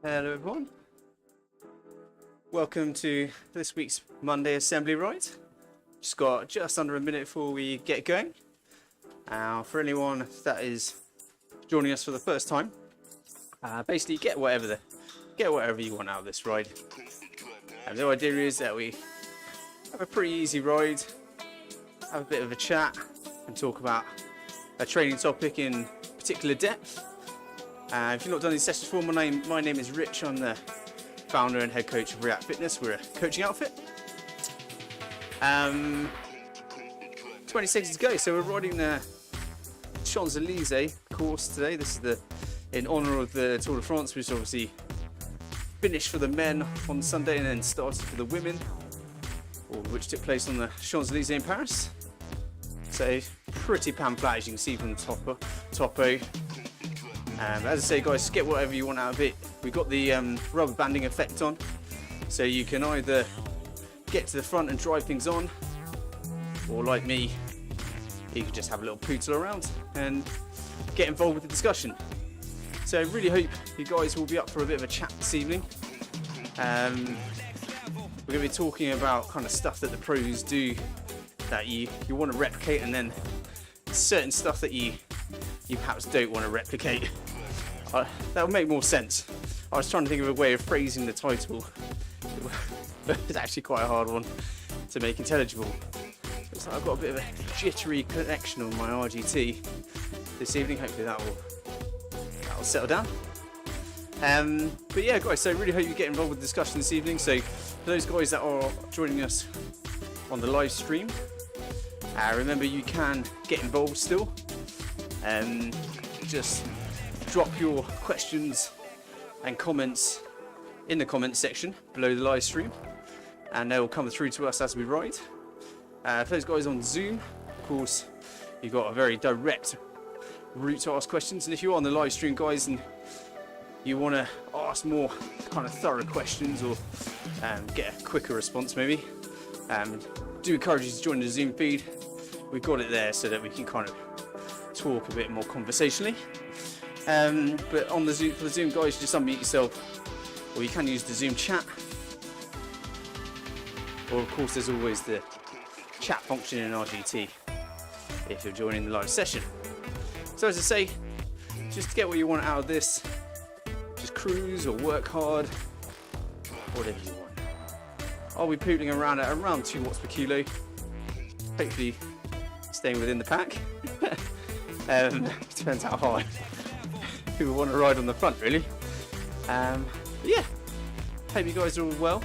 Hello everyone, welcome to this week's Monday Assembly Ride. Just got just under a minute before we get going. For anyone that is joining us for the first time, basically get whatever you want out of this ride. And the idea is that we have a pretty easy ride, have a bit of a chat and talk about a training topic in particular depth. If you've not done these sessions before, my name is Rich. I'm the founder and head coach of RIAK Fitness. We're a coaching outfit. 20 seconds to go. So we're riding the Elysee course today. This is in honour of the Tour de France, which obviously finished for the men on Sunday and then started for the women, which took place on the Elysee in Paris. So pretty pan flat, as you can see from the topo. As I say, guys, get whatever you want out of it. We've got the rubber banding effect on, so you can either get to the front and drive things on, or like me, you can just have a little pootle around and get involved with the discussion. So I really hope you guys will be up for a bit of a chat this evening. We're going to be talking about kind of stuff that the pros do that you want to replicate, and then certain stuff that you perhaps don't want to replicate. That would make more sense. I was trying to think of a way of phrasing the title. It's actually quite a hard one to make intelligible. Looks like I've got a bit of a jittery connection on my RGT this evening. Hopefully that will settle down. But yeah, guys, so I really hope you get involved with the discussion this evening. So for those guys that are joining us on the live stream, remember you can get involved still. Just drop your questions and comments in the comments section below the live stream, and they'll come through to us as we ride. For those guys on Zoom, of course, you've got a very direct route to ask questions, and if you're on the live stream, guys, and you want to ask more kind of thorough questions or get a quicker response maybe, do encourage you to join the Zoom feed. We've got it there so that we can kind of talk a bit more conversationally. But on the Zoom, for the Zoom guys, just unmute yourself, or you can use the Zoom chat, or of course there's always the chat function in RGT if you're joining the live session. So as I say, just get what you want out of this, just cruise or work hard, whatever you want. I'll be pootling around at around 2 watts per kilo, hopefully staying within the pack. Depends how hard people want to ride on the front, really. But yeah, hope you guys are all well.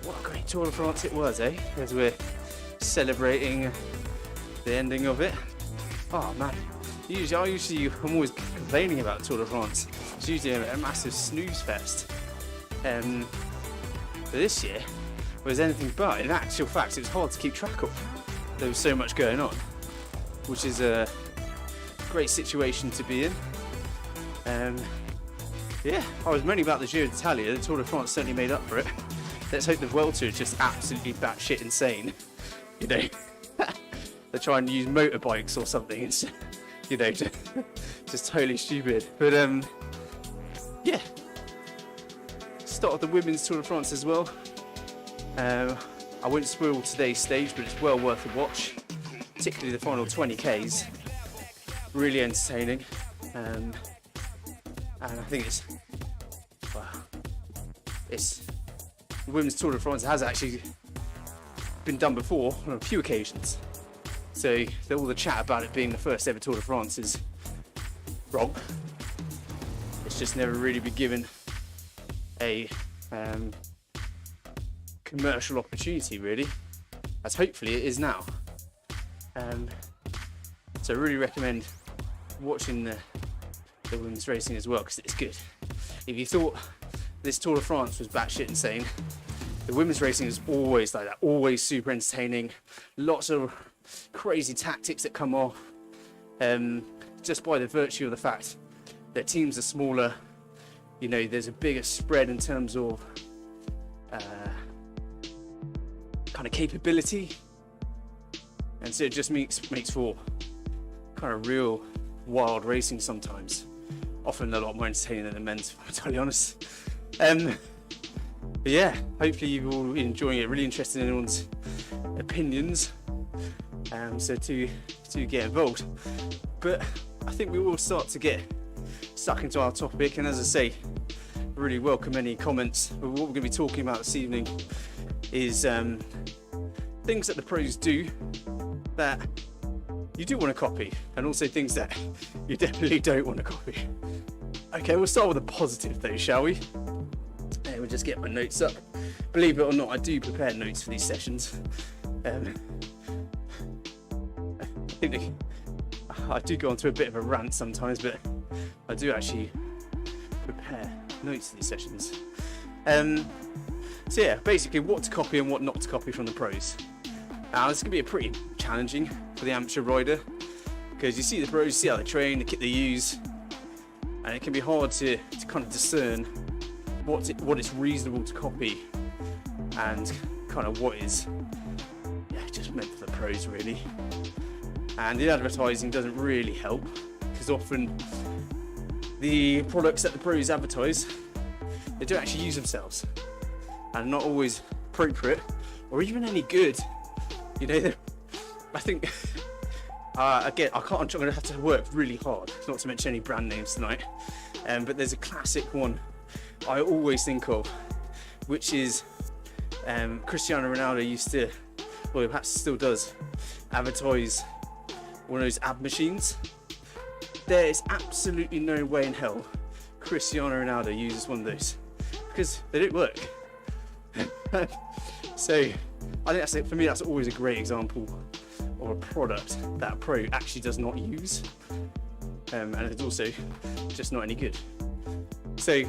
What a great Tour de France it was, eh? As we're celebrating the ending of it. Oh man, I'm always complaining about the Tour de France. It's usually a massive snooze fest. But this year was anything but. In actual fact, it was hard to keep track of. There was so much going on, which is a great situation to be in. Yeah, I was moaning about the Giro d'Italia. The Tour de France certainly made up for it. Let's hope the Vuelta is just absolutely batshit insane. You know, they try and use motorbikes or something. It's, you know, just totally stupid. But yeah, start of the women's Tour de France as well. I won't spoil today's stage, but it's well worth a watch, particularly the final 20 Ks. Really entertaining, and I think it's the women's Tour de France has actually been done before on a few occasions. So all the chat about it being the first ever Tour de France is wrong. It's just never really been given a commercial opportunity, really, as hopefully it is now. So I really recommend watching the women's racing as well, because it's good. If you thought this Tour de France was batshit insane, the women's racing is always like that, always super entertaining, lots of crazy tactics that come off, just by the virtue of the fact that teams are smaller. You know, there's a bigger spread in terms of kind of capability, and so it just makes for kind of real wild racing sometimes, often a lot more entertaining than the men's, if I'm entirely honest. But yeah, hopefully you've all been enjoying it. Really interested in everyone's opinions. So to get involved. But I think we will start to get stuck into our topic, and as I say, really welcome any comments. But what we're going to be talking about this evening is things that the pros do that you do want to copy, and also things that you definitely don't want to copy. Okay, we'll start with a positive though, shall we? We'll just get my notes up. Believe it or not, I do prepare notes for these sessions. I do go on to a bit of a rant sometimes, but I do actually prepare notes for these sessions. So yeah, basically what to copy and what not to copy from the pros. Now this is going to be pretty challenging for the amateur rider, because you see the pros, you see how they train, the kit they use, and it can be hard to kind of discern what is reasonable to copy and kind of what is just meant for the pros really. And the advertising doesn't really help, because often the products that the pros advertise, they don't actually use themselves and not always appropriate or even any good. You know, I think again, I'm going to have to work really hard not to mention any brand names tonight, but there's a classic one I always think of, which is Cristiano Ronaldo used to, or perhaps still does, advertise one of those ab machines. There is absolutely no way in hell Cristiano Ronaldo uses one of those, because they don't work. So I think that's it. For me, that's always a great example of a product that a pro actually does not use, and it's also just not any good. So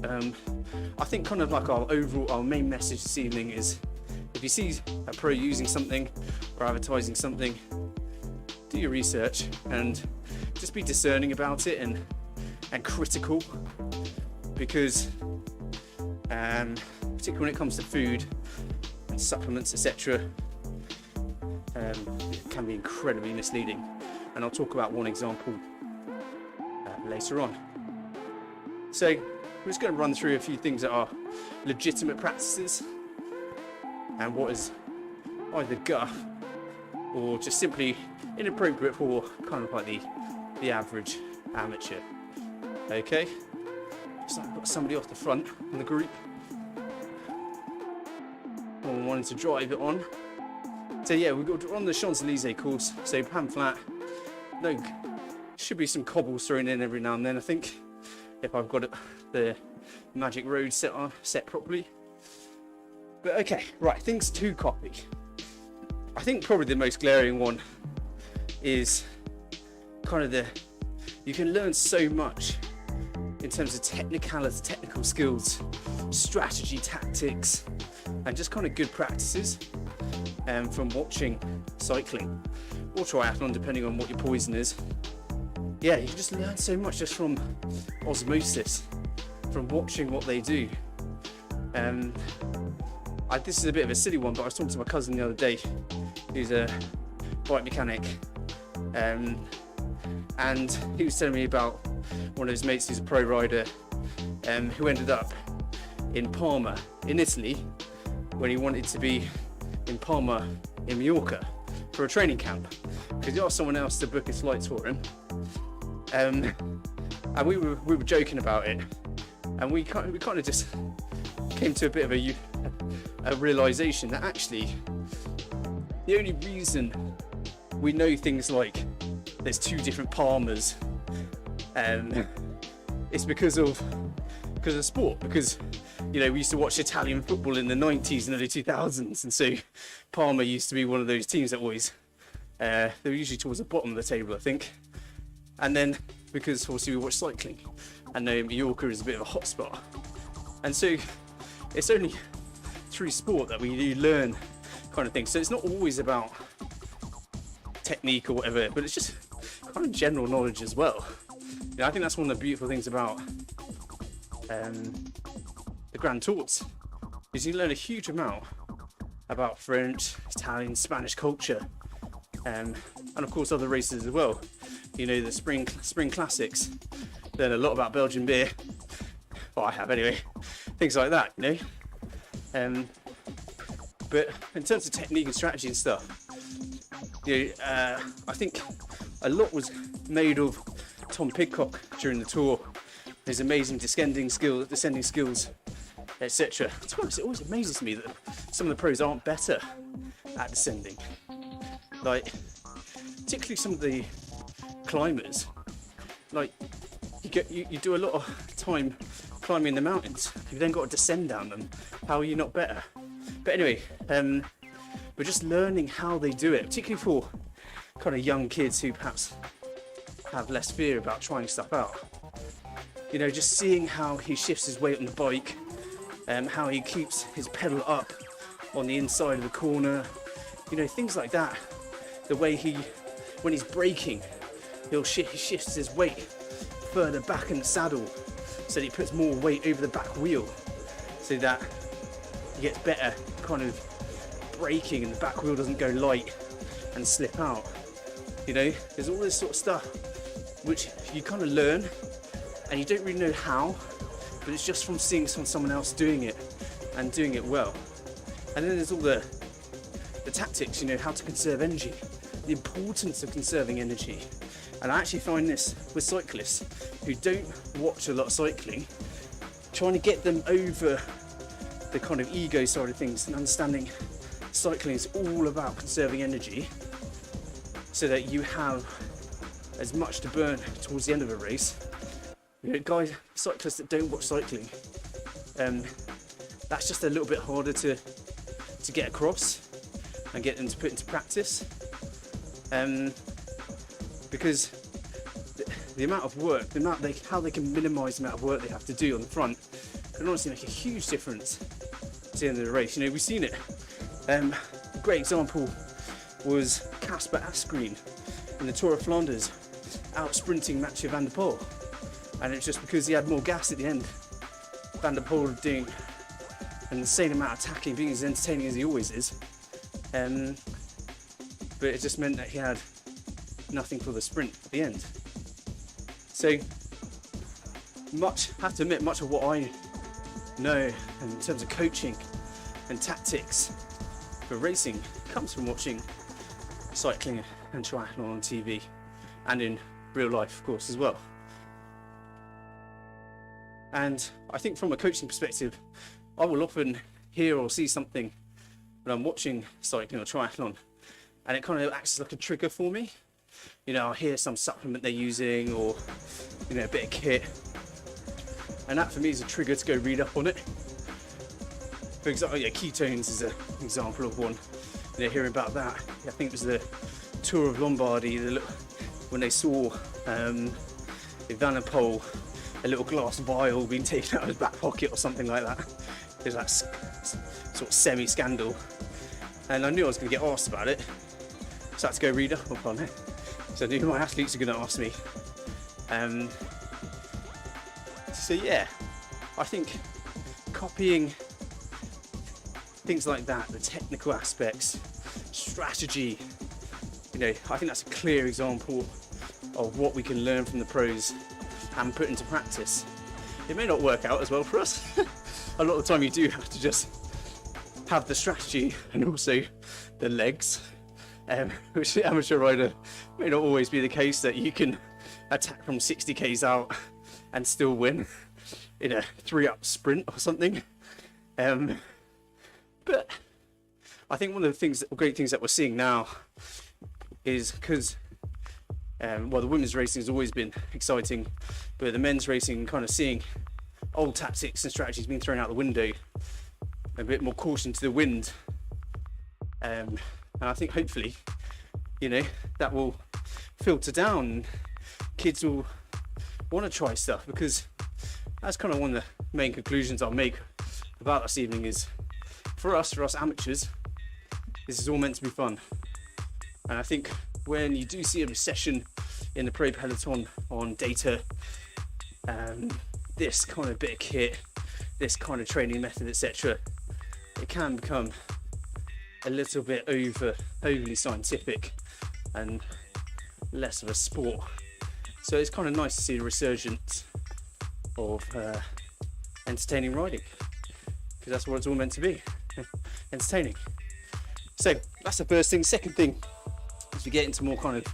I think kind of like our main message this evening is, if you see a pro using something or advertising something, do your research and just be discerning about it and critical, because particularly when it comes to food and supplements, etc., it can be incredibly misleading, and I'll talk about one example later on. So we're just going to run through a few things that are legitimate practices and what is either guff or just simply inappropriate for kind of like the average amateur. Okay, so I've got somebody off the front in the group, someone wanting to drive it on. So yeah, we've got on the Elysee course, so pan flat. No, should be some cobbles thrown in every now and then, I think, if I've got the magic road set properly. But okay, right, things to copy. I think probably the most glaring one is kind of you can learn so much in terms of technical skills, strategy, tactics, and just kind of good practices from watching cycling or triathlon, depending on what your poison is. Yeah, you can just learn so much just from osmosis, from watching what they do. This is a bit of a silly one, but I was talking to my cousin the other day, who's a bike mechanic, and he was telling me about one of his mates who's a pro rider, who ended up in Parma in Italy when he wanted to be in Parma in Mallorca for a training camp, because he asked someone else to book his flights for him, and we were joking about it, and we kind of just came to a bit of a realization that actually the only reason we know things like there's two different Parmas it's because of sport, because you know, we used to watch Italian football in the 90s and early 2000s, and so Parma used to be one of those teams that always they were usually towards the bottom of the table, I think. And then because obviously we watch cycling and Mallorca is a bit of a hotspot, and so it's only through sport that we do learn kind of things. So it's not always about technique or whatever, but it's just kind of general knowledge as well. You know, I think that's one of the beautiful things about the Grand Tours, is you learn a huge amount about French, Italian, Spanish culture, and of course other races as well. You know, the spring classics, learn a lot about Belgian beer. Well, I have anyway. Things like that, you know. But in terms of technique and strategy and stuff, you know, I think a lot was made of Tom Pidcock during the tour. His amazing descending skills, etc. To be honest, it always amazes me that some of the pros aren't better at descending. Like, particularly some of the climbers. Like, you do a lot of time climbing the mountains. You've then got to descend down them. How are you not better? But anyway, we're just learning how they do it, particularly for kind of young kids who perhaps have less fear about trying stuff out. You know, just seeing how he shifts his weight on the bike, how he keeps his pedal up on the inside of the corner, you know, things like that. The way when he's braking, he shifts his weight further back in the saddle so that he puts more weight over the back wheel so that he gets better kind of braking and the back wheel doesn't go light and slip out. You know, there's all this sort of stuff which you kind of learn and you don't really know how, but it's just from seeing someone else doing it and doing it well. And then there's all the tactics, you know, how to conserve energy, the importance of conserving energy. And I actually find this with cyclists who don't watch a lot of cycling, trying to get them over the kind of ego side of things and understanding cycling is all about conserving energy so that you have as much to burn towards the end of a race. You know, cyclists that don't watch cycling, that's just a little bit harder to get across and get them to put into practice, because the amount of work, how they can minimise the amount of work they have to do on the front can honestly make a huge difference at the end of the race. You know, we've seen it. A great example was Casper Asgreen in the Tour of Flanders out sprinting Mathieu van der Poel, and it's just because he had more gas at the end. Van der Poel doing an insane amount of tackling, being as entertaining as he always is, but it just meant that he had nothing for the sprint at the end. So I have to admit, much of what I know in terms of coaching and tactics for racing comes from watching cycling and triathlon on TV and in real life, of course, as well. And I think from a coaching perspective, I will often hear or see something when I'm watching cycling or triathlon, and it kind of acts as like a trigger for me. You know, I'll hear some supplement they're using, or, you know, a bit of kit, and that for me is a trigger to go read up on it. For example, yeah, ketones is an example of one. You know, hearing about that, I think it was the Tour of Lombardy, when they saw Van der Poel, a little glass vial being taken out of his back pocket or something like that. There's that sort of semi-scandal, and I knew I was going to get asked about it, so I had to go read up on it. So I knew my athletes were going to ask me. So yeah, I think copying things like that, the technical aspects, strategy, you know, I think that's a clear example of what we can learn from the pros and put into practice. It may not work out as well for us. A lot of the time you do have to just have the strategy and also the legs, which the amateur rider may not always be the case, that you can attack from 60 k's out and still win in a 3-up sprint or something. But I think one of the great things that we're seeing now is because well, the women's racing has always been exciting, but the men's racing, kind of seeing old tactics and strategies being thrown out the window, a bit more caution to the wind, and I think hopefully, you know, that will filter down. Kids will want to try stuff, because that's kind of one of the main conclusions I'll make about this evening is, for us amateurs, this is all meant to be fun. And I think when you do see a recession in the pro peloton on data, this kind of bit of kit, this kind of training method, etc., it can become a little bit overly scientific and less of a sport. So it's kind of nice to see a resurgence of entertaining riding, because that's what it's all meant to be, entertaining. So that's the first thing. Second thing, as we get into more kind of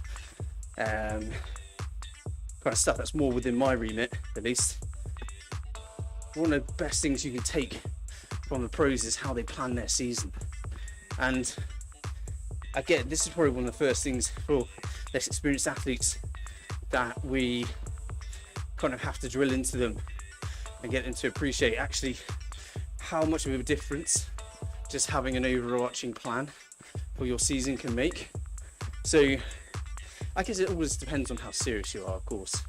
stuff that's more within my remit, at least, one of the best things you can take from the pros is how they plan their season. And again, this is probably one of the first things for less experienced athletes that we kind of have to drill into them and get them to appreciate actually how much of a difference just having an overarching plan for your season can make. So I guess it always depends on how serious you are, of course.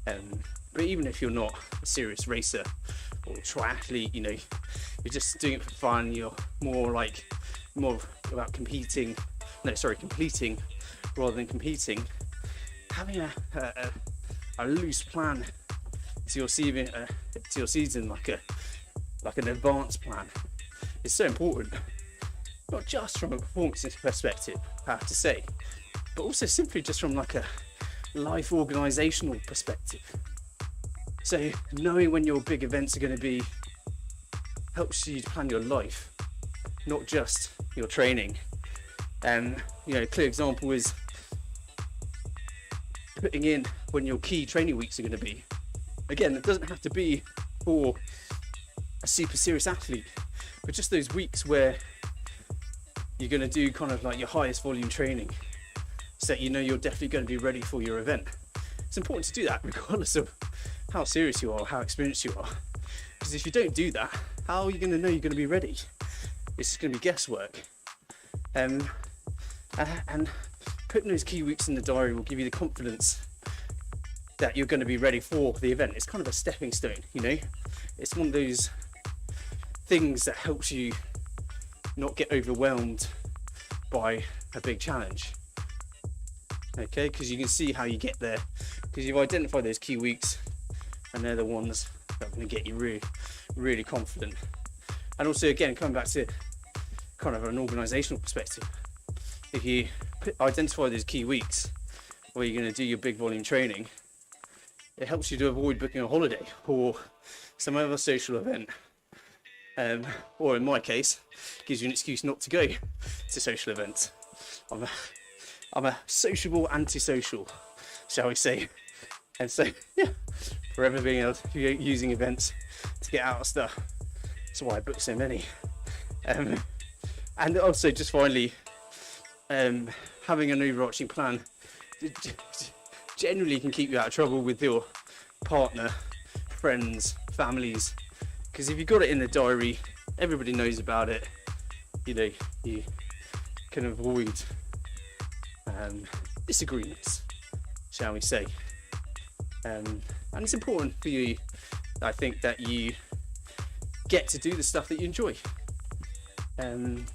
But even if you're not a serious racer or triathlete, you know, you're just doing it for fun, you're more about completing rather than competing, having a loose plan to your season, like an advanced plan, is so important. Not just from a performance perspective, I have to say, but also simply just from like a life organisational perspective. So knowing when your big events are going to be helps you to plan your life, not just your training. And you know, a clear example is putting in when your key training weeks are going to be. Again, it doesn't have to be for a super serious athlete, but just those weeks where you're going to do kind of like your highest volume training, so that you know you're definitely going to be ready for your event. It's important to do that regardless of how serious you are, how experienced you are. Because if you don't do that, how are you going to know you're going to be ready? It's just going to be guesswork. And putting those key weeks in the diary will give you the confidence that you're going to be ready for the event. It's kind of a stepping stone, you know? It's one of those things that helps you not get overwhelmed by a big challenge. Okay, because you can see how you get there, because you've identified those key weeks and they're the ones that are going to get you really, really confident. And also, again, coming back to kind of an organisational perspective, if you identify those key weeks where you're going to do your big volume training, it helps you to avoid booking a holiday or some other social event, or in my case, gives you an excuse not to go to social events. I'm a sociable antisocial, shall we say. And so, yeah, forever being able to using events to get out of stuff. That's why I book so many. And also, just finally, having an overarching plan generally can keep you out of trouble with your partner, friends, families. Because if you've got it in the diary, everybody knows about it. You know, you can avoid disagreements, shall we say. And it's important for you, I think, that you get to do the stuff that you enjoy. And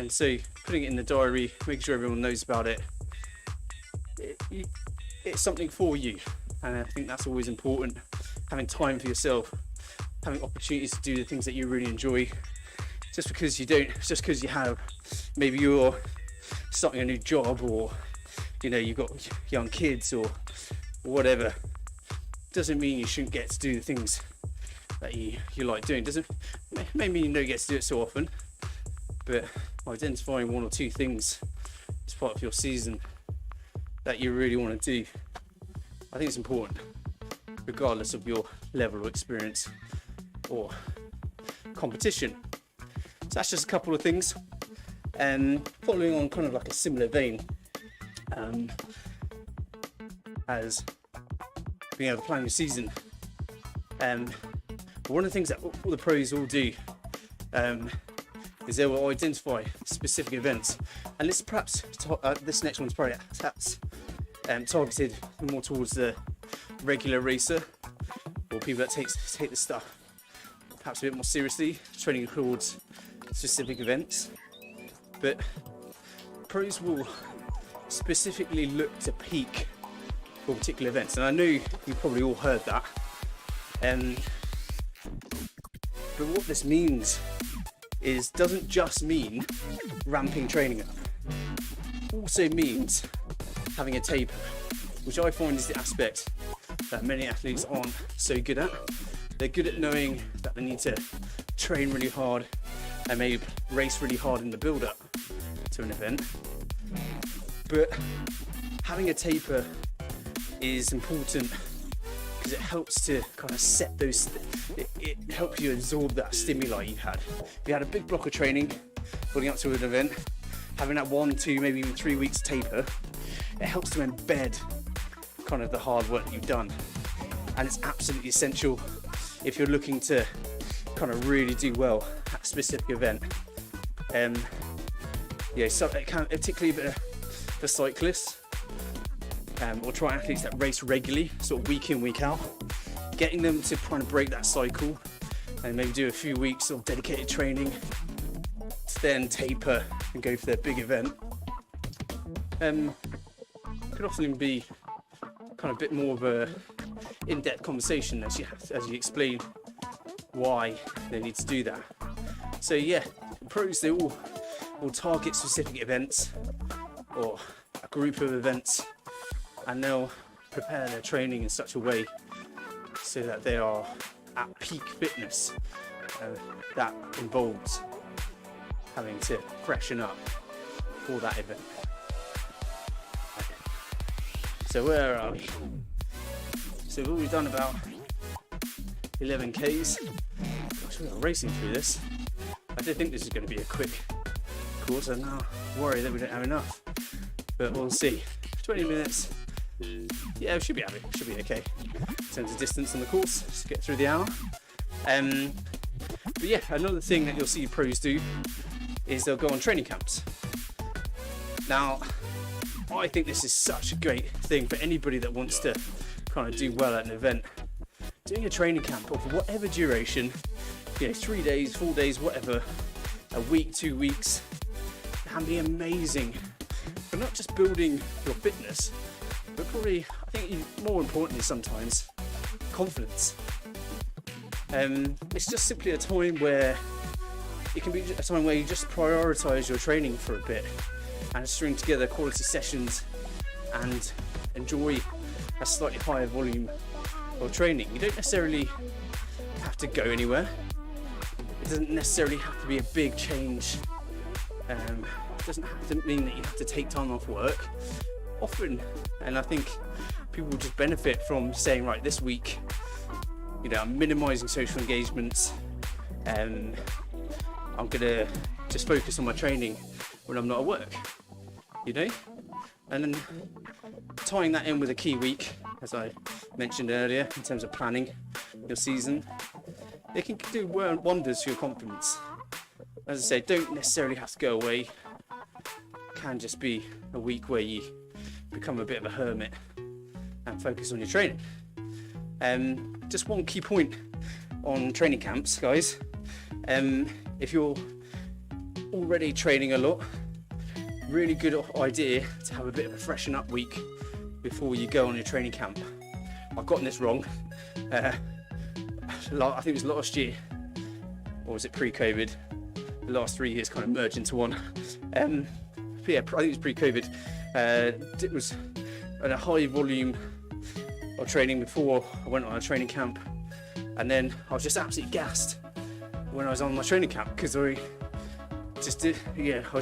so putting it in the diary, making sure everyone knows about it, it's something for you. And I think that's always important. Having time for yourself, having opportunities to do the things that you really enjoy. Just because you have, maybe you're starting a new job, or you know, you've got young kids or whatever, doesn't mean you shouldn't get to do the things that you like doing. May mean you don't get to do it so often, but identifying one or two things as part of your season that you really want to do, I think it's important, regardless of your level of experience or competition. So that's just a couple of things. And following on kind of like a similar vein, as being able to plan your season, one of the things that all the pros all do is they will identify specific events, and this next one's probably targeted more towards the regular racer or people that take this stuff perhaps a bit more seriously, training towards specific events. But pros will specifically look to peak for particular events, and I know you've probably all heard that. But what this means doesn't just mean ramping training up. It also means having a taper, which I find is the aspect that many athletes aren't so good at. They're good at knowing that they need to train really hard and maybe race really hard in the build-up to an event. But having a taper is important because it helps to kind of set those, it helps you absorb that stimuli you've had. If you had a big block of training building up to an event, having that 1, 2, maybe even 3 weeks taper, it helps to embed kind of the hard work you've done. And it's absolutely essential if you're looking to kind of really do well at a specific event. Yeah, so it can, particularly for cyclists or triathletes that race regularly, sort of week in, week out, getting them to kind of break that cycle and maybe do a few weeks of dedicated training to then taper and go for their big event. Could often be kind of a bit more of a in-depth conversation as you explain why they need to do that. So yeah, pros, they all target specific events or a group of events, and they'll prepare their training in such a way so that they are at peak fitness. That involves having to freshen up for that event. So where are we? So we've already done about 11 Ks. Gosh, we're racing through this. I did think this was going to be a quick course, and now I worry that we don't have enough. But we'll see. 20 minutes. Yeah, we should be happy. Should be okay in terms of distance on the course. Just get through the hour. But yeah, another thing that you'll see pros do is they'll go on training camps. Now, I think this is such a great thing for anybody that wants to kind of do well at an event. Doing a training camp of whatever duration, 3 days, 4 days, whatever, a week, 2 weeks, can be amazing for not just building your fitness, but probably, I think more importantly sometimes, confidence. It's just simply a time where it can be a time where you just prioritize your training for a bit and string together quality sessions and enjoy a slightly higher volume of training. You don't necessarily have to go anywhere. It doesn't necessarily have to be a big change. It doesn't have to mean that you have to take time off work. Often, and I think people will just benefit from saying, right, this week, I'm minimizing social engagements and I'm gonna just focus on my training when I'm not at work, and then tying that in with a key week, as I mentioned earlier, in terms of planning your season, it can do wonders for your confidence. As I say, don't necessarily have to go away. It can just be a week where you become a bit of a hermit and focus on your training. Just one key point on training camps, guys. If you're already training a lot, really good idea to have a bit of a freshen up week before you go on your training camp. I've gotten this wrong. I think it was last year, or was it pre-COVID? The last 3 years kind of merged into one. Yeah, I think it was pre-COVID. It was at a high volume of training before I went on a training camp, and then I was just absolutely gassed when I was on my training camp because I just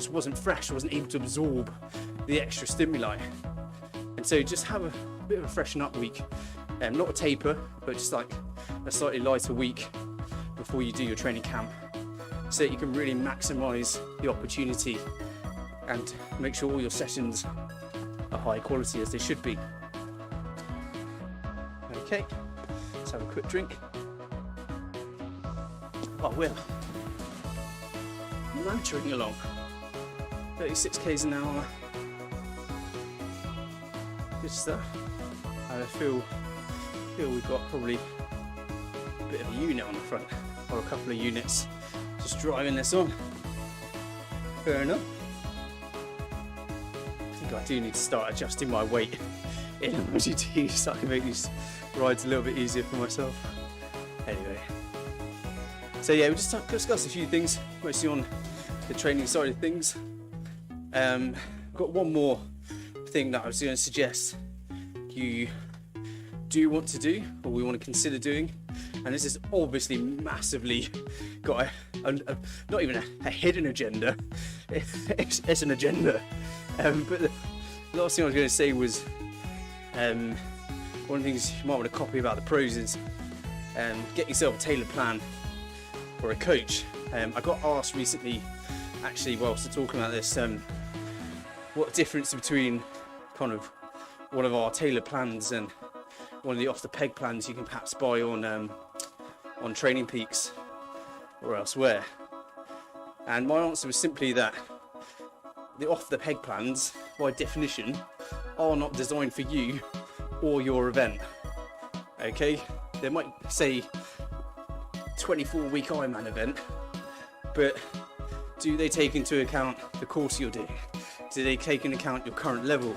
wasn't fresh. I wasn't able to absorb the extra stimuli, and so just have a bit of a freshen up week, not a taper, but just like a slightly lighter week before you do your training camp, so that you can really maximize the opportunity and make sure all your sessions are high quality as they should be. Okay, let's have a quick drink. Oh, we're motoring along. 36 k's an hour. Good stuff. And I feel we've got probably a bit of a unit on the front, or a couple of units just driving this on. Fair enough. I think I do need to start adjusting my weight in MGT so I can make these rides a little bit easier for myself. Anyway, so yeah, we just discussed a few things, mostly on the training side of things. Got one more thing that I was going to suggest you do want to do, or we want to consider doing, and this is obviously massively got not even a hidden agenda, it's an agenda. But the last thing I was going to say was, one of the things you might want to copy about the pros is get yourself a tailored plan or a coach. I got asked recently, actually, whilst talking about this, what the difference between kind of one of our tailored plans and one of the off-the-peg plans you can perhaps buy on Training Peaks or elsewhere. And my answer was simply that the off-the-peg plans, by definition, are not designed for you or your event. Okay, they might say 24-week Ironman event, but do they take into account the course you're doing? Do they take into account your current level?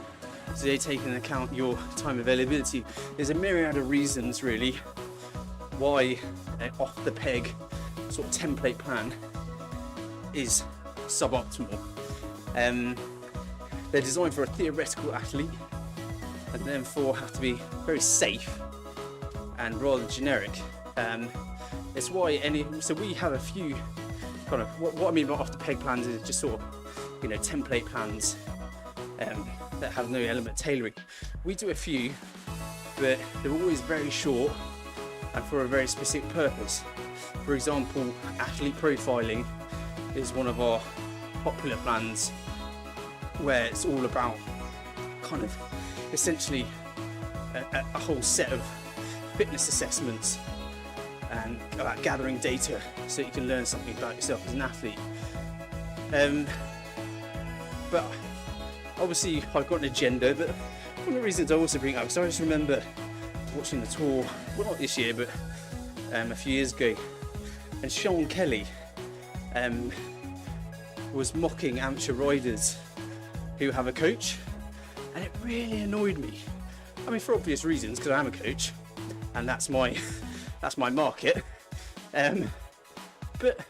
Do they take into account your time availability? There's a myriad of reasons really why an off-the-peg sort of template plan is suboptimal. They're designed for a theoretical athlete and therefore have to be very safe and rather generic. It's why so we have a few kind of, what I mean by off-the-peg plans is just sort of, you know, template plans that have no element of tailoring. We do a few, but they're always very short and for a very specific purpose. For example, athlete profiling is one of our popular plans, where it's all about kind of essentially a whole set of fitness assessments and about gathering data so you can learn something about yourself as an athlete. But obviously I've got an agenda, but one of the reasons I also bring it up, so I just remember watching the tour, well not this year, but a few years ago, and Sean Kelly was mocking amateur riders who have a coach, and it really annoyed me. I mean, for obvious reasons, because I am a coach, and that's my market. But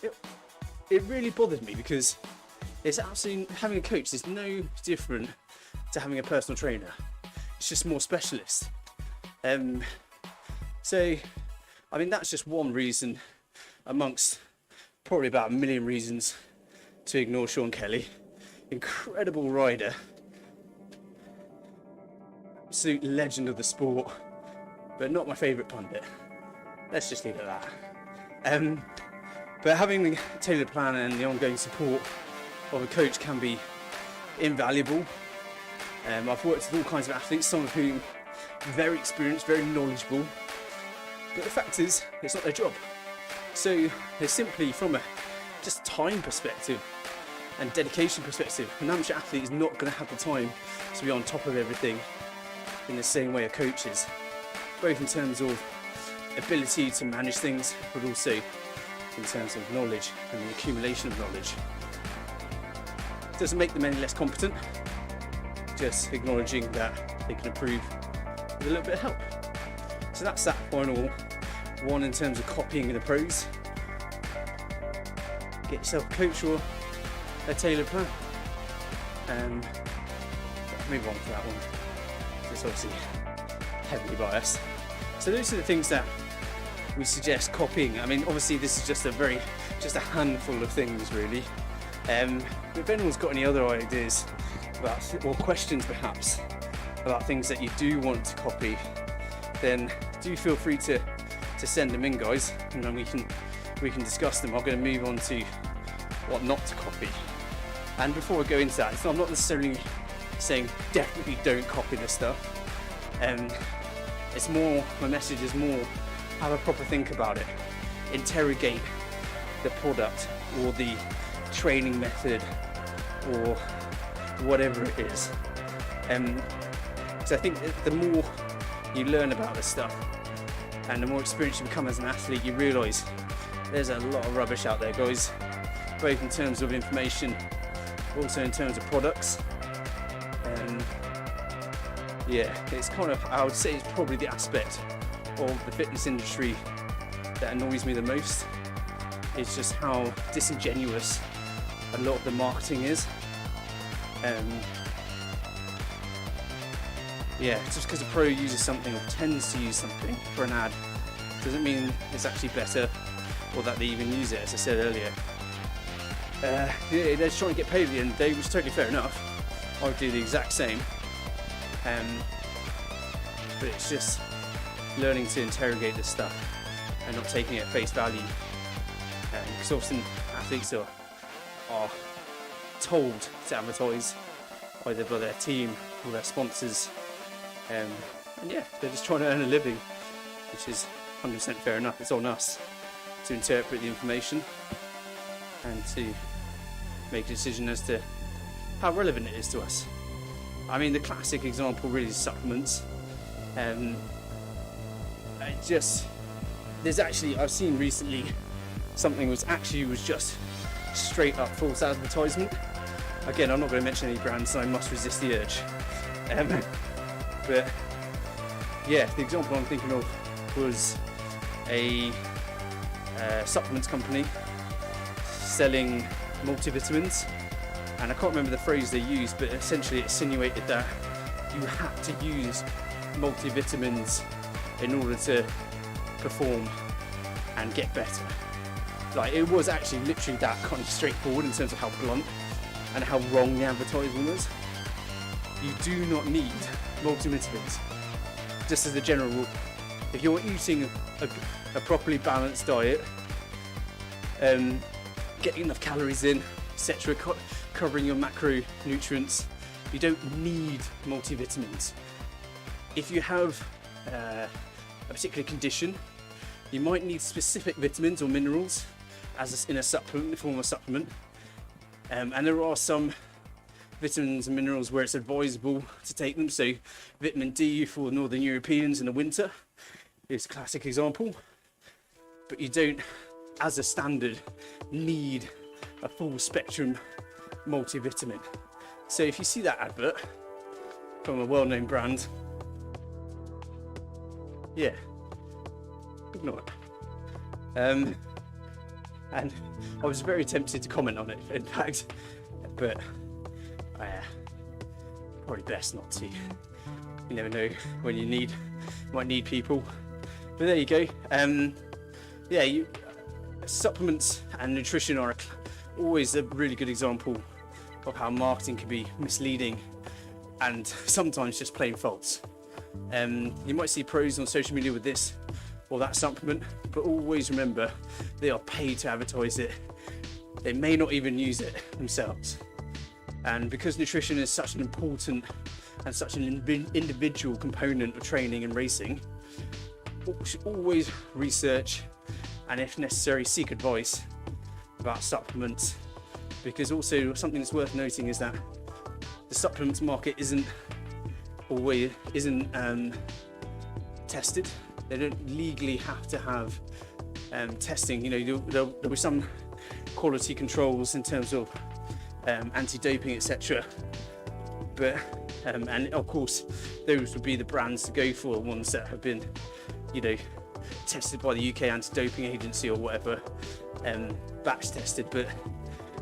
it really bothered me because it's absolutely, having a coach is no different to having a personal trainer. It's just more specialist. So, I mean, that's just one reason amongst probably about a million reasons to ignore Sean Kelly. Incredible rider, absolute legend of the sport, but not my favourite pundit. Let's just leave it at that. But having the tailored plan and the ongoing support of a coach can be invaluable. I've worked with all kinds of athletes, some of whom are very experienced, very knowledgeable, but the fact is, it's not their job. So they're simply, from a just time perspective and dedication perspective, an amateur athlete is not going to have the time to be on top of everything in the same way a coach is, both in terms of ability to manage things, but also in terms of knowledge and the accumulation of knowledge. It doesn't make them any less competent, just acknowledging that they can improve with a little bit of help. So that's that final one in terms of copying the pros. Get yourself a coach or a tailored plan. Move on to that one. It's obviously heavily biased. So those are the things that we suggest copying. I mean, obviously this is just a handful of things really. But if anyone's got any other ideas about, or questions perhaps, about things that you do want to copy, then do feel free to send them in, guys, and then we can discuss them. I'm going to move on to what not to copy. And before I go into that, I'm not necessarily saying definitely don't copy this stuff. It's more, my message is more, have a proper think about it. Interrogate the product or the training method or whatever it is. So I think the more you learn about this stuff and the more experienced you become as an athlete, you realise there's a lot of rubbish out there, guys, both in terms of information, also in terms of products. Yeah, it's kind of, I would say it's probably the aspect of the fitness industry that annoys me the most. It's just how disingenuous a lot of the marketing is. yeah, just because a pro uses something or tends to use something for an ad doesn't mean it's actually better or that they even use it, as I said earlier. They're just trying to get paid at the end of the day, which is totally fair enough. I would do the exact same. But it's just learning to interrogate this stuff and not taking it at face value. Because often athletes are told to advertise either by their team or their sponsors. And yeah, they're just trying to earn a living, which is 100% fair enough. It's on us to interpret the information and to make a decision as to how relevant it is to us. I mean, the classic example really is supplements. There's actually, I've seen recently something was just straight up false advertisement. Again, I'm not going to mention any brands, so I must resist the urge. But yeah, the example I'm thinking of was a supplements company selling multivitamins, and I can't remember the phrase they used, but essentially it insinuated that you had to use multivitamins in order to perform and get better. Like, it was actually literally that kind of straightforward in terms of how blunt and how wrong the advertising was. You do not need multivitamins, just as a general rule. If you're eating a properly balanced diet, getting enough calories in, etc., covering your macronutrients, you don't need multivitamins. If you have a particular condition, you might need specific vitamins or minerals in a supplement, the form of a supplement. And there are some vitamins and minerals where it's advisable to take them. So vitamin D for Northern Europeans in the winter is a classic example. But you don't, as a standard, need a full spectrum multivitamin. So if you see that advert from a well-known brand, yeah, ignore it. And I was very tempted to comment on it, in fact, but probably best not to. You never know when you might need people. But there you go. Supplements and nutrition are always a really good example of how marketing can be misleading and sometimes just plain false. You might see pros on social media with this or that supplement, but always remember they are paid to advertise it. They may not even use it themselves. And because nutrition is such an important and such an individual component of training and racing, you should always research and, if necessary, seek advice about supplements. Because also something that's worth noting is that the supplements market isn't tested. They don't legally have to have testing. You know, there'll be some quality controls in terms of anti-doping, etc. But and of course, those would be the brands to go for, ones that have been, you know, tested by the UK Anti-Doping Agency or whatever, batch tested. But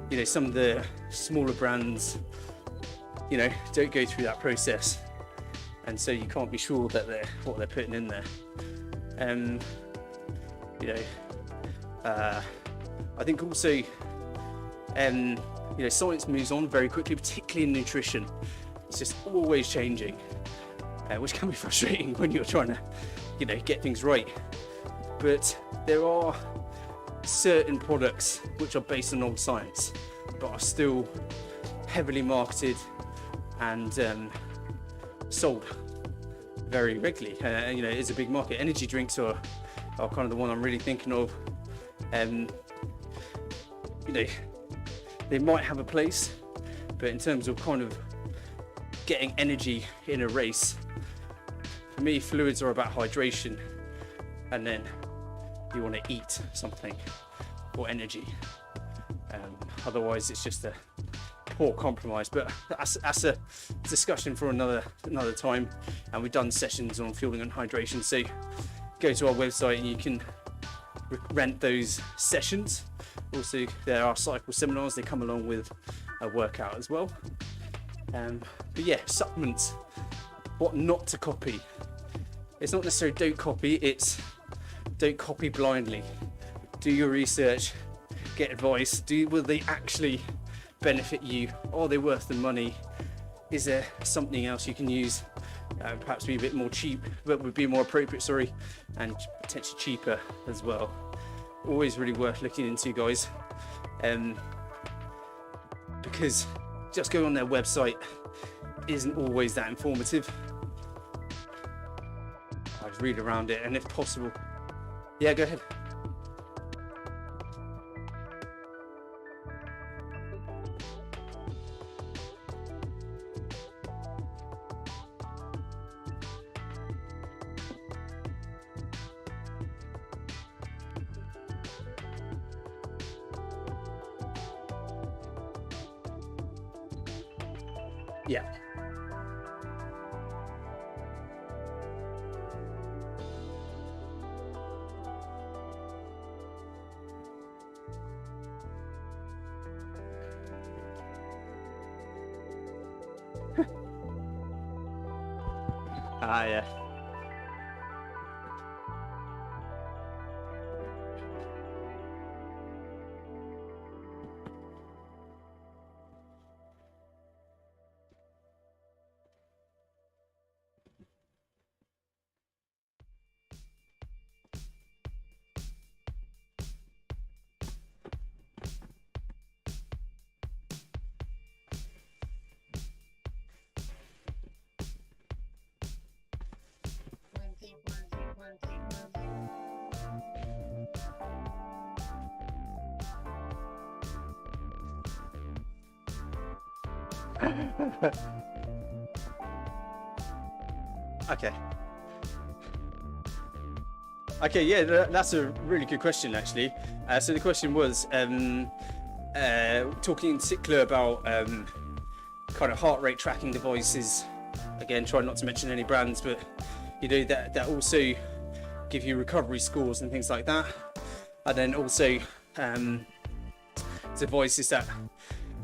you know, some of the smaller brands, you know, don't go through that process, and so you can't be sure that what they're putting in there. You know, I think also, you know, science moves on very quickly, particularly in nutrition. It's just always changing, which can be frustrating when you're trying to, you know, get things right. But there are certain products which are based on old science, but are still heavily marketed and sold very regularly. You know, it's a big market. Energy drinks are kind of the one I'm really thinking of. You know, they might have a place, but in terms of kind of getting energy in a race, for me, fluids are about hydration, and then you want to eat something for energy. Otherwise, it's just a poor compromise. But that's a discussion for another time. And we've done sessions on fueling and hydration. So go to our website and you can rent those sessions. Also, there are cycle seminars. They come along with a workout as well. But yeah, supplements what not to copy. It's not necessarily don't copy, it's don't copy blindly. Do your research, get advice. Will they actually benefit you? Are they worth the money? Is there something else you can use? Perhaps be a bit more cheap, but would be more appropriate, sorry, and potentially cheaper as well. Always really worth looking into, guys, because just going on their website isn't always that informative. I'd read around it, and if possible, yeah, go ahead. Yeah. Yeah. Okay, yeah, that's a really good question, actually. So the question was talking in particular about kind of heart rate tracking devices. Again, trying not to mention any brands, but you know that also give you recovery scores and things like that, and then also devices that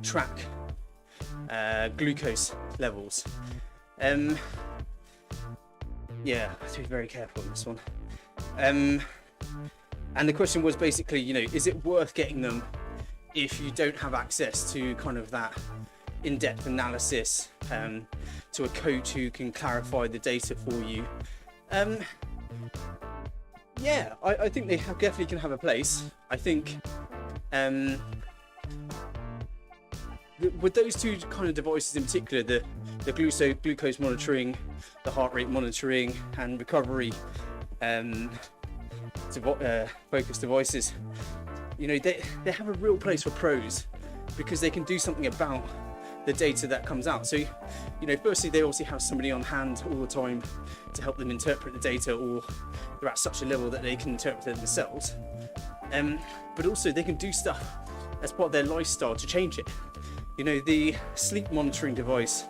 track glucose levels. Yeah, I have to be very careful on this one. And the question was basically, you know, is it worth getting them if you don't have access to kind of that in-depth analysis, to a coach who can clarify the data for you? Yeah, I think they definitely can have a place. I think with those two kind of devices in particular, the glucose monitoring, the heart rate monitoring, and recovery focused devices, you know, they have a real place for pros because they can do something about the data that comes out. So, you know, firstly, they obviously have somebody on hand all the time to help them interpret the data, or they're at such a level that they can interpret it themselves. But also they can do stuff as part of their lifestyle to change it. You know, the sleep monitoring device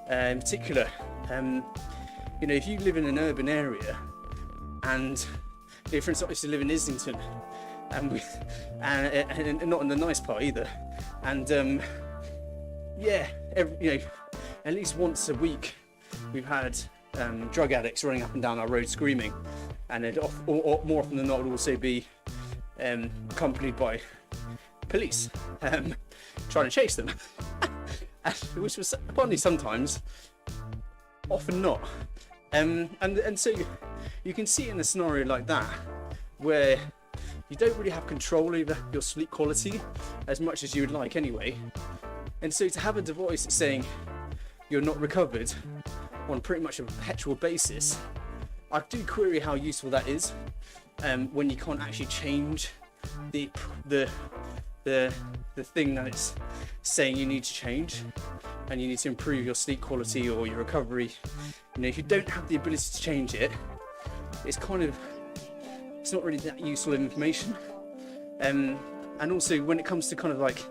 in particular, you know, if you live in an urban area, and you know, for instance, I used to live in Islington, and not in the nice part either, and yeah, you know, at least once a week we've had drug addicts running up and down our road screaming, and it or more often than not would also be accompanied by police trying to chase them, which was funny sometimes, often not. And so you can see in a scenario like that where you don't really have control over your sleep quality as much as you would like anyway, and so to have a device that's saying you're not recovered on pretty much a perpetual basis, I do query how useful that is when you can't actually change the thing that it's saying you need to change, and you need to improve your sleep quality or your recovery. You know, if you don't have the ability to change it, it's not really that useful information. And also when it comes to kind of like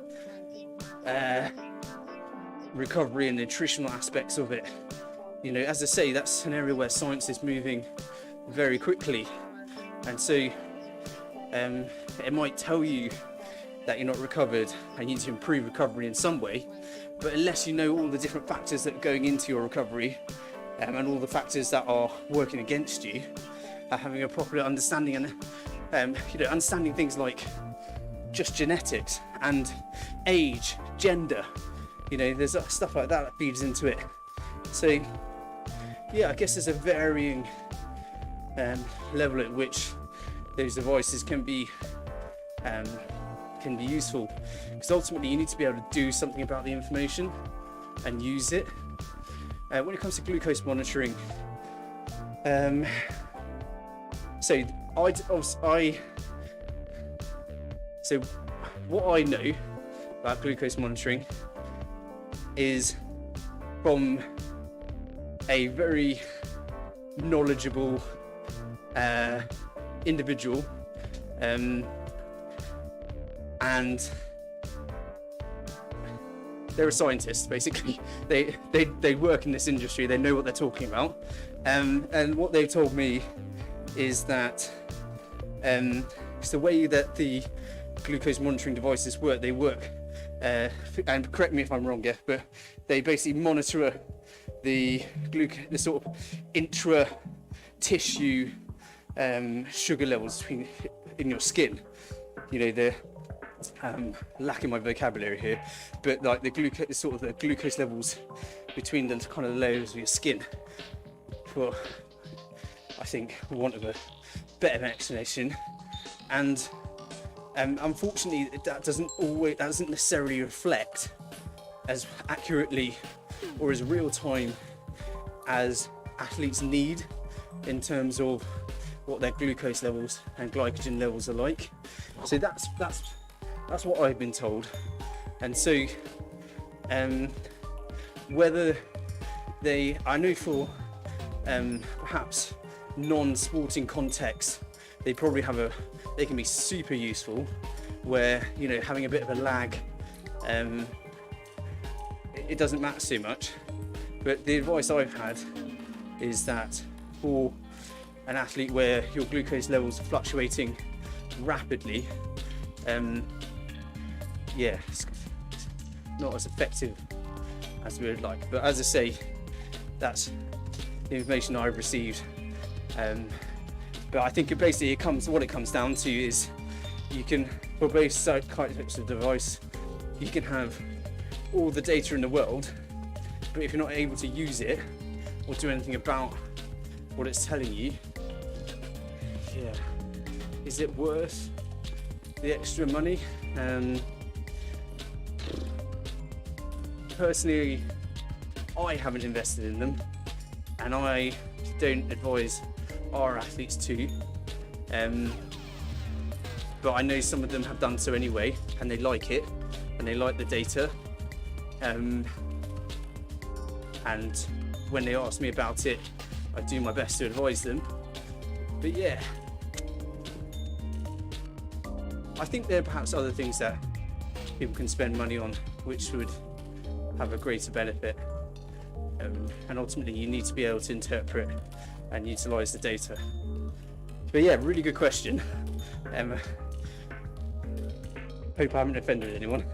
recovery and nutritional aspects of it, you know, as I say, that's an area where science is moving very quickly, and so it might tell you that you're not recovered and you need to improve recovery in some way, but unless you know all the different factors that are going into your recovery, and all the factors that are working against you, having a proper understanding and understanding things like just genetics and age, gender, there's stuff like that feeds into it. So yeah, I guess there's a varying level at which those devices can be useful, because ultimately you need to be able to do something about the information and use it. When it comes to glucose monitoring, so what I know about glucose monitoring is from a very knowledgeable individual, and they're a scientist basically. They work in this industry, they know what they're talking about, and what they've told me is that it's the way that the glucose monitoring devices work. They work, and correct me if I'm wrong, yeah, but they basically monitor the sort of intra tissue sugar levels in your skin. They're lacking my vocabulary here, but like the glucose levels between the kind of layers of your skin, for I think want of a better explanation. And unfortunately that doesn't necessarily reflect as accurately or as real time as athletes need in terms of what their glucose levels and glycogen levels are like. So that's what I've been told. And so whether I know for perhaps non-sporting contexts, they can be super useful, where having a bit of a lag, it doesn't matter so much. But the advice I've had is that for an athlete where your glucose levels are fluctuating rapidly, it's not as effective as we would like. But as I say, that's the information I've received. But I think what it comes down to is, you can, for both types of device, you can have all the data in the world, but if you're not able to use it or do anything about what it's telling you, is it worth the extra money? Personally, I haven't invested in them, and I don't advise our athletes to, but I know some of them have done so anyway, and they like it, and they like the data, and when they ask me about it, I do my best to advise them. But yeah, I think there are perhaps other things that people can spend money on which would have a greater benefit, and ultimately you need to be able to interpret and utilize the data. But yeah, really good question. Hope I haven't offended anyone.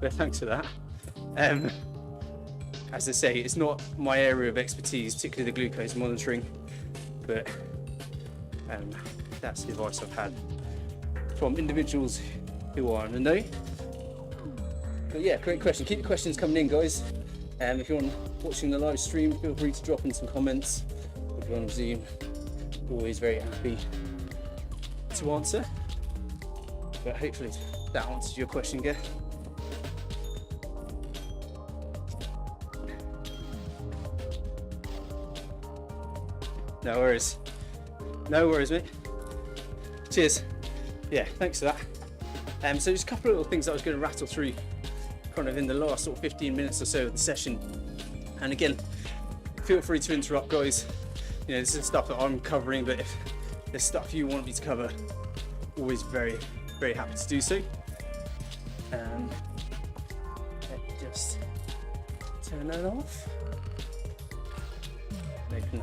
But thanks for that. As I say, it's not my area of expertise, particularly the glucose monitoring, but that's the advice I've had from individuals who are in the know. But yeah, great question. Keep the questions coming in, guys. If you're watching the live stream, feel free to drop in some comments. If you're on Zoom, always very happy to answer. But hopefully that answers your question, Gav. No worries. No worries, mate. Cheers. Yeah, thanks for that. So just a couple of little things that I was going to rattle through kind of in the last sort of 15 minutes or so of the session. And again, feel free to interrupt, guys. This is stuff that I'm covering, but if there's stuff you want me to cover, always very, very happy to do so. Let me just turn that off. Open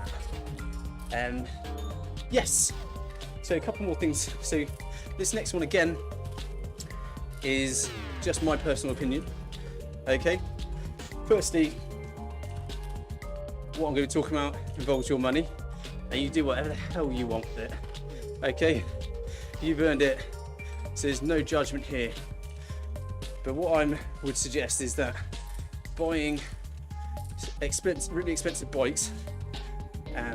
that. Yes, so a couple more things. So this next one again is just my personal opinion. Okay, firstly, what I'm going to talk about involves your money, and you do whatever the hell you want with it. Okay, you've earned it, so there's no judgment here. But what I would suggest is that buying really expensive bikes,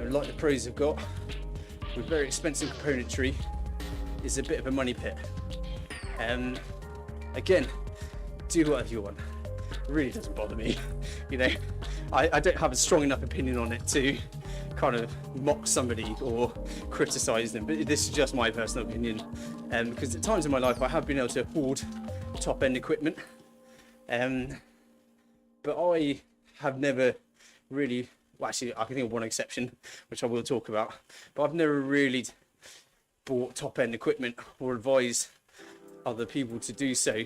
like the pros have got, with very expensive componentry, is a bit of a money pit. Again, do whatever you want. It really doesn't bother me. You know, I don't have a strong enough opinion on it to kind of mock somebody or criticize them, but this is just my personal opinion. Because at times in my life I have been able to afford top end equipment, but I have never really, well, actually I can think of one exception which I will talk about, but I've never really bought top end equipment or advised other people to do so,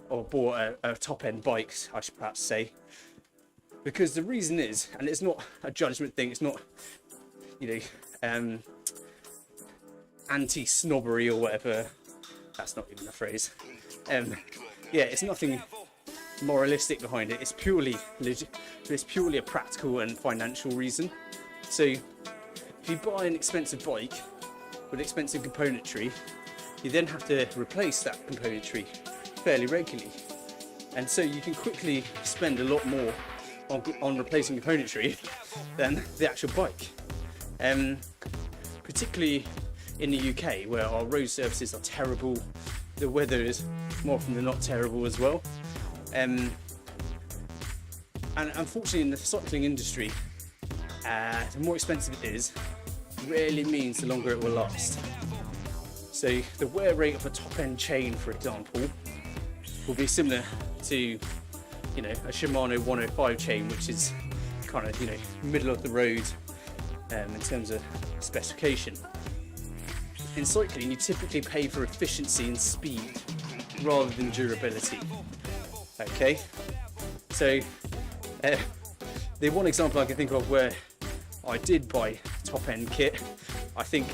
or bought a top end bike, I should perhaps say, because the reason is, and it's not a judgment thing, it's not, you know, anti-snobbery or whatever, that's not even a phrase. Yeah, it's nothing moralistic behind it. It's purely a practical and financial reason. So if you buy an expensive bike with expensive componentry, you then have to replace that componentry fairly regularly, and so you can quickly spend a lot more on replacing componentry than the actual bike. Particularly in the UK, where our road surfaces are terrible, the weather is more often than not terrible as well, and unfortunately in the cycling industry, the more expensive it is, rarely means the longer it will last. So the wear rate of a top end chain, for example, will be similar to, you know, a Shimano 105 chain, which is kind of, you know, middle of the road in terms of specification. In cycling, you typically pay for efficiency and speed rather than durability. Okay, so the one example I can think of where I did buy top end kit, I think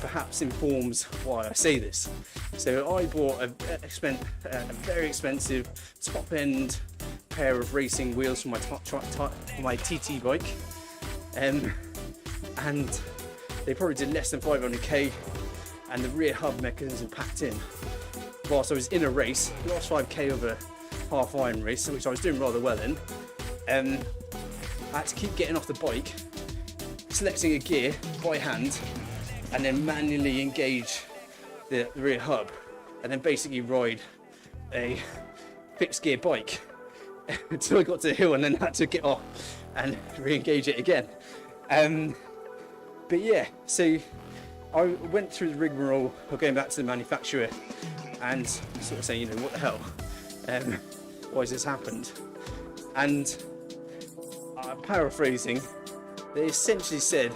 perhaps informs why I say this. So I bought a very expensive top end pair of racing wheels for my TT bike, and they probably did less than 500k, and the rear hub mechanism packed in. Whilst I was in a race, the last 5k of a half iron race, which I was doing rather well in, I had to keep getting off the bike, selecting a gear by hand, and then manually engage the rear hub, and then basically ride a fixed gear bike until I got to the hill, and then had to get off and re-engage it again. But yeah, so I went through the rigmarole of going back to the manufacturer and sort of saying, you know, what the hell, why has this happened? And paraphrasing, they essentially said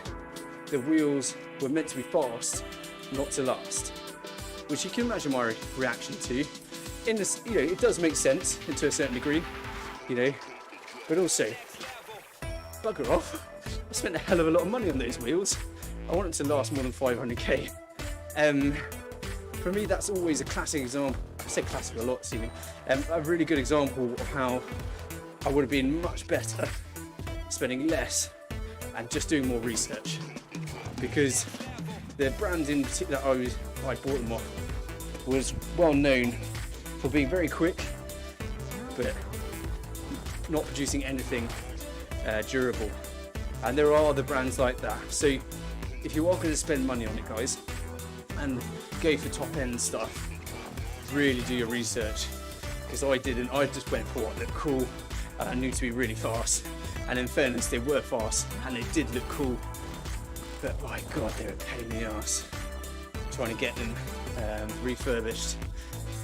the wheels were meant to be fast, not to last, which you can imagine my reaction to. In this, you know, it does make sense to a certain degree, you know, but also, bugger off, I spent a hell of a lot of money on those wheels. I want them to last more than 500k. For me, that's always a classic example. I say classic a lot, seeming. A really good example of how I would have been much better spending less and just doing more research, because the brand in particular I bought them off was well known for being very quick but not producing anything durable, and there are other brands like that. So if you are going to spend money on it, guys, and go for top end stuff, really do your research, because I didn't. I just went for what looked cool and I knew to be really fast, and in fairness they were fast and they did look cool, but my god, they were a pain in the ass trying to get them refurbished.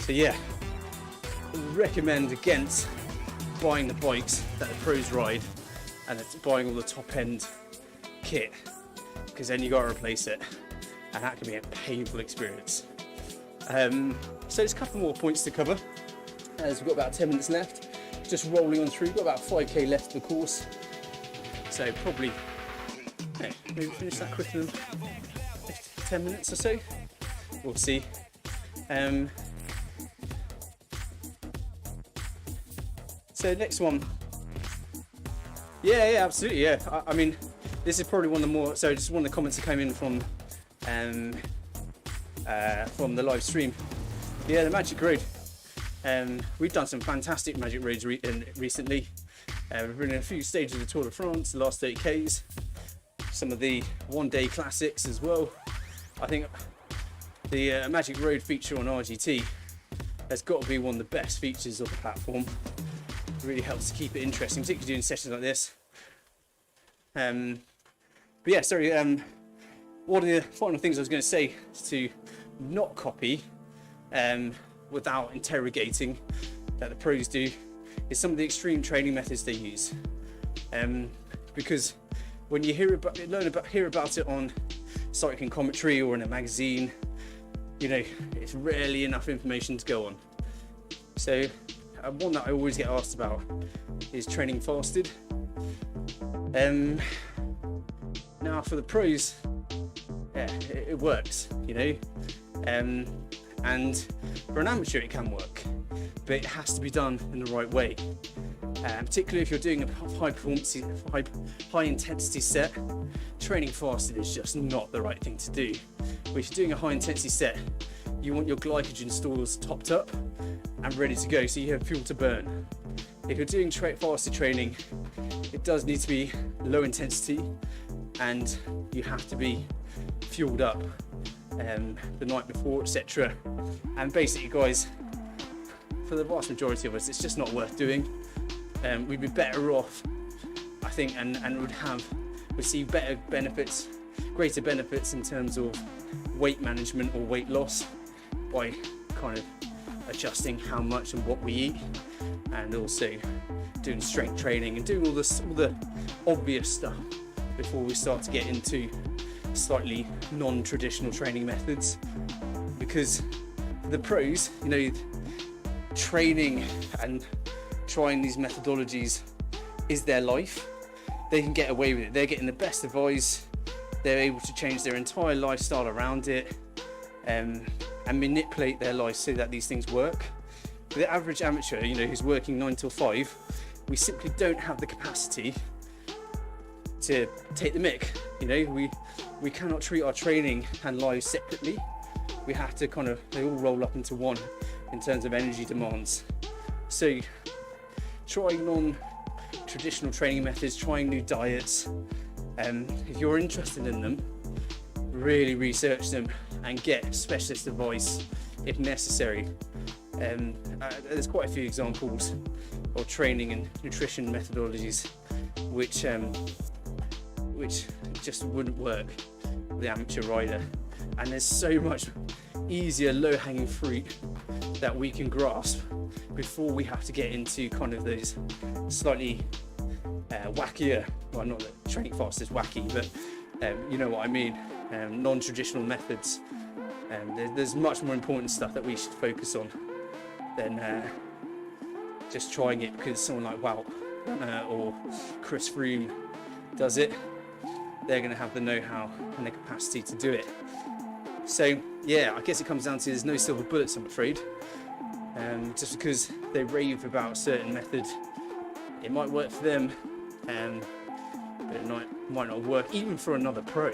So yeah, recommend against buying the bikes that the pros ride and buying all the top end kit, because then you got to replace it, and that can be a painful experience. So there's a couple more points to cover, as we've got about 10 minutes left, just rolling on through. We've got about 5k left of the course, so probably maybe finish that quicker than 10 minutes or so, we'll see. So next one Yeah, absolutely. Yeah, I mean, this is probably one of the more. So just one of the comments that came in from the live stream. Yeah, the Magic Road. We've done some fantastic Magic Roads recently. We've been in a few stages of the Tour de France, the last 30Ks, some of the one-day classics as well. I think the Magic Road feature on RGT has got to be one of the best features of the platform. It really helps to keep it interesting, particularly doing sessions like this. But yeah, sorry. One of the final things I was going to say to not copy, without interrogating, that the pros do, is some of the extreme training methods they use. Because when you hear about it on cycling commentary or in a magazine, you know, it's rarely enough information to go on. So one that I always get asked about is training fasted. Now for the pros, yeah, it works, you know, and for an amateur it can work, but it has to be done in the right way. Particularly if you're doing a high intensity set, training fasted is just not the right thing to do. But if you're doing a high intensity set, you want your glycogen stores topped up and ready to go, so you have fuel to burn. If you're doing fasted training, it does need to be low intensity, and you have to be fueled up the night before, etc. And basically, guys, for the vast majority of us, it's just not worth doing. We'd be better off, I think, and would see greater benefits in terms of weight management or weight loss by kind of adjusting how much and what we eat, and also doing strength training and doing all the obvious stuff before we start to get into slightly non-traditional training methods. Because the pros, you know, training and trying these methodologies is their life. They can get away with it. They're getting the best advice. They're able to change their entire lifestyle around it, and manipulate their life so that these things work. For the average amateur, you know, who's working 9 till 5, we simply don't have the capacity to take the mick. You know, we cannot treat our training and lives separately. We have to they all roll up into one in terms of energy demands. So trying non-traditional training methods, trying new diets, if you're interested in them, really research them and get specialist advice if necessary. There's quite a few examples of training and nutrition methodologies which just wouldn't work with the amateur rider, and there's so much easier low-hanging fruit that we can grasp before we have to get into kind of those slightly wackier, well, not that training fast is wacky, but you know what I mean, non-traditional methods. There's much more important stuff that we should focus on than just trying it because someone like Wout or Chris Froome does it. They're going to have the know-how and the capacity to do it. So yeah, I guess it comes down to there's no silver bullets, I'm afraid. Just because they rave about a certain method, it might work for them, but it might not work even for another pro.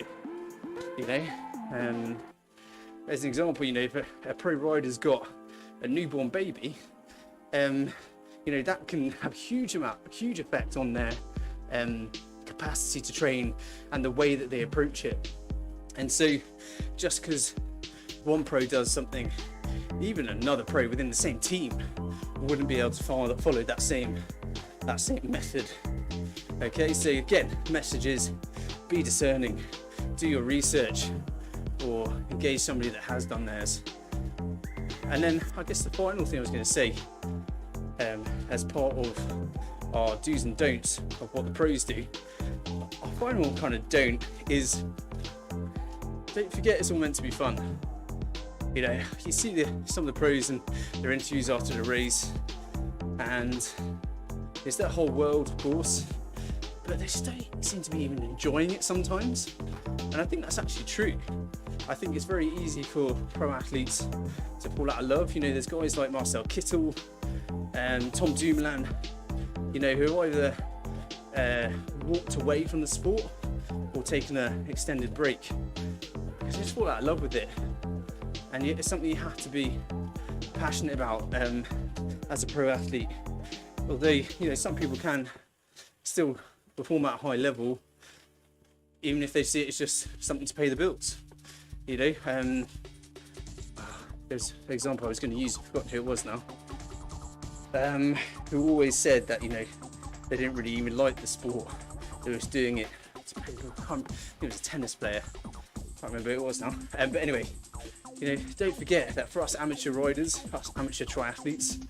You know, as an example, you know, if a pro rider's got a newborn baby, you know, that can have a huge effect on their capacity to train and the way that they approach it. And so just because one pro does something, even another pro within the same team wouldn't be able to follow that same method. Okay, so again, message is be discerning, do your research, or engage somebody that has done theirs. And then I guess the final thing I was going to say, as part of our do's and don'ts of what the pros do, our final kind of don't is don't forget it's all meant to be fun. You know, you see some of the pros and their interviews after the race, and it's that whole world, of course, but they just don't seem to be even enjoying it sometimes. And I think that's actually true. I think it's very easy for pro athletes to fall out of love. You know, there's guys like Marcel Kittel and Tom Dumoulin, you know, who are either walked away from the sport or taken an extended break because you just fall out of love with it, and it's something you have to be passionate about as a pro athlete. Although, you know, some people can still perform at a high level even if they see it as just something to pay the bills, you know. There's an example I was going to use, I've forgotten who it was now, who always said that, you know, they didn't really even like the sport, they were just doing it to pay the bills. He was a tennis player, can't remember who it was now, but anyway, you know, don't forget that for us amateur riders, us amateur triathletes,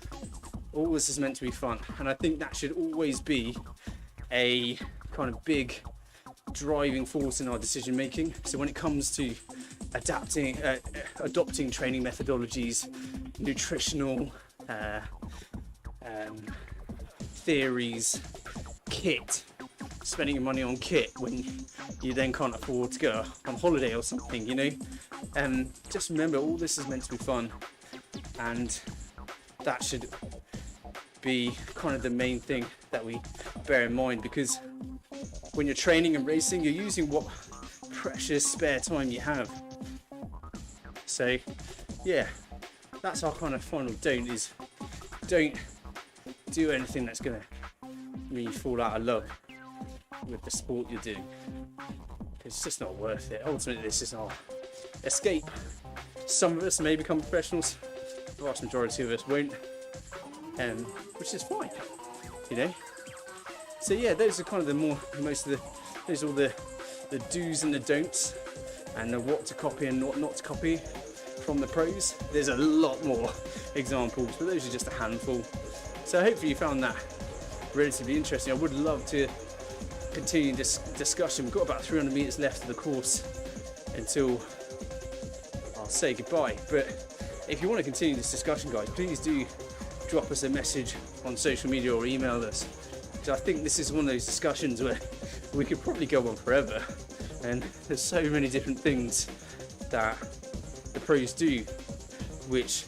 all this is meant to be fun, and I think that should always be a kind of big driving force in our decision making. So when it comes to adopting training methodologies, nutritional theories, kit, spending your money on kit when you then can't afford to go on holiday or something, you know, just remember all this is meant to be fun, and that should be kind of the main thing that we bear in mind, because when you're training and racing, you're using what precious spare time you have. So yeah, that's our kind of final don't, is don't do anything that's gonna mean you fall out of love with the sport you're doing. It's just not worth it. Ultimately, this is our escape. Some of us may become professionals, the vast majority of us won't, which is fine, you know. So yeah, those are kind of those are all the do's and the don'ts, and the what to copy and what not to copy from the pros. There's a lot more examples, but those are just a handful. So hopefully you found that relatively interesting. I would love to continue this discussion. We've got about 300 meters left of the course until I'll say goodbye. But if you want to continue this discussion, guys, please do drop us a message on social media or email us. So I think this is one of those discussions where we could probably go on forever, and there's so many different things that the pros do which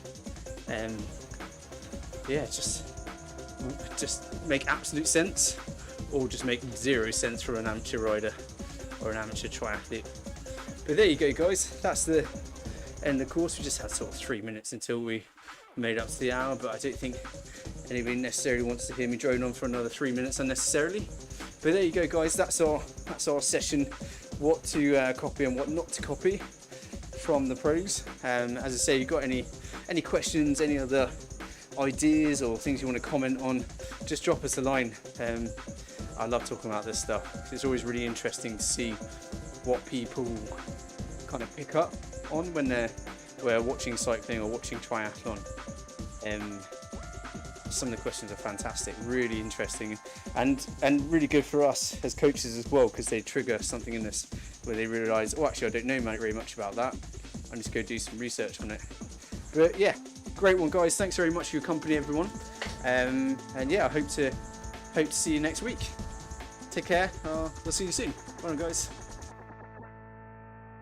just make absolute sense, or just make zero sense for an amateur rider or an amateur triathlete. But there you go, guys, that's the end of the course. We just had sort of 3 minutes until we made up to the hour, but I don't think anybody necessarily wants to hear me drone on for another 3 minutes unnecessarily. But there you go, guys, that's our session, what to copy and what not to copy from the pros. As I say, you've got any questions, any other ideas or things you want to comment on, just drop us a line. I love talking about this stuff. It's always really interesting to see what people kind of pick up on when we're watching cycling or watching triathlon. Some of the questions are fantastic, really interesting, and really good for us as coaches as well, because they trigger something in us where they realise, oh, actually I don't know very much about that, I'm just going to do some research on it. But yeah, great one, guys. Thanks very much for your company, everyone, and yeah, I hope to see you next week. Take care. We'll see you soon. Bye, guys.